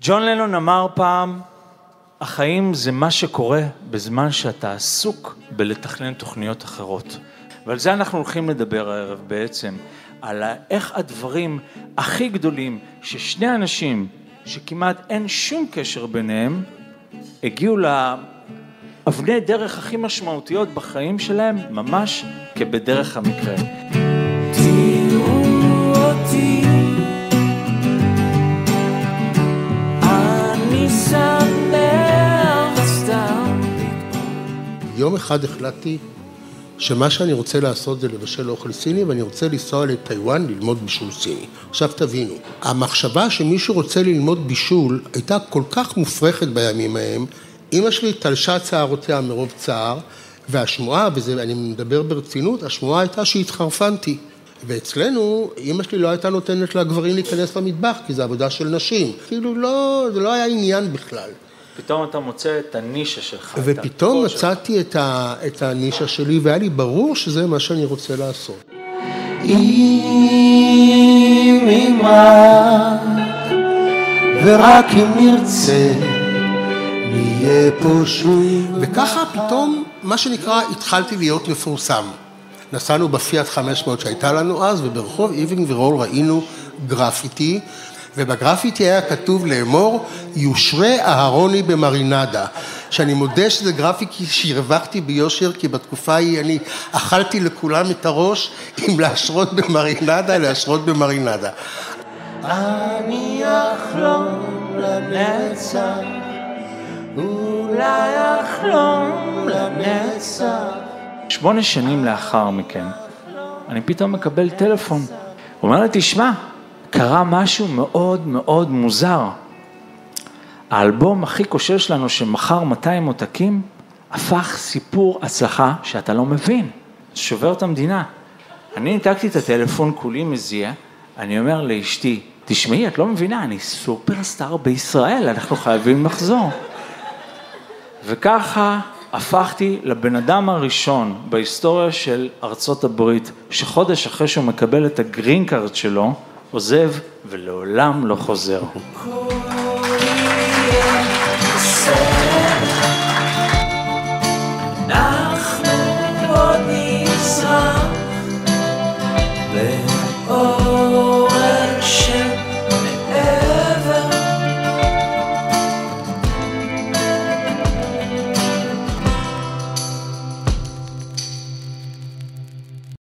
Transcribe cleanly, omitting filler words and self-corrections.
ג'ון לנון אמר פעם, החיים זה מה שקורה בזמן שאתה עסוק בלתכנן תוכניות אחרות. ועל זה אנחנו הולכים לדבר הערב בעצם, על איך הדברים הכי גדולים ששני אנשים שכמעט אין שום קשר ביניהם, הגיעו לאבני דרך הכי משמעותיות בחיים שלהם, ממש כבדרך המקרה. תראו אותי, אני שמח סתם. יום אחד החלטתי שמה שאני רוצה לעשות זה לבשל אוכל סיני, ואני רוצה לנסוע לטיואן ללמוד בישול סיני. עכשיו תבינו, המחשבה שמישהו רוצה ללמוד בישול הייתה כל כך מופרכת בימים ההם. אמא שלי תלשה צערותיה מרוב צער, והשמועה, ואני מדבר ברצינות, השמועה הייתה שהתחרפנתי. ואצלנו, אמא שלי לא הייתה נותנת לגברים להיכנס למטבח, כי זה עבודה של נשים. כאילו לא, זה לא היה עניין בכלל. פתאום אתה מוצא את הנישה שלך. ופתאום מצאתי את הנישה שלי, והיה לי ברור שזה מה שאני רוצה לעשות. אם אמרת, ורק אם נרצה, נהיה פה שוב. וככה פתאום, מה שנקרא, התחלתי להיות מפורסם. נסענו בפיאט 500 שהייתה לנו אז, וברחוב איבינג ורול ראינו גרפיטי, ובגרפיטי היה כתוב לאמור, יושרה אהרוני במרינדה, שאני מודה שזה גרפיטי שהרווחתי ביושר, כי בתקופה ההיא אני אכלתי לכולם את הראש, אם להשרות במרינדה, להשרות במרינדה. אני אחלום לנצח, אולי אחלום לנצח. 8 שנים לאחר מכן, אני פתאום מקבל טלפון. הוא אומר לי, תשמע, קרה משהו מאוד מאוד מוזר. האלבום הכי כושל שלנו שמחר 200 עותקים, הפך סיפור הצלחה שאתה לא מבין. שובר את המדינה. אני ניתקתי את הטלפון, כולי מזיע, אני אומר לאשתי, תשמעי, את לא מבינה, אני סופרסטאר בישראל, אנחנו חייבים לחזור. וככה הפכתי לבן אדם הראשון בהיסטוריה של ארצות הברית, שחודש אחרי שהוא מקבל את הגרין קארד שלו, עוזב ולעולם לא חוזר. אנחנו עוד נשמח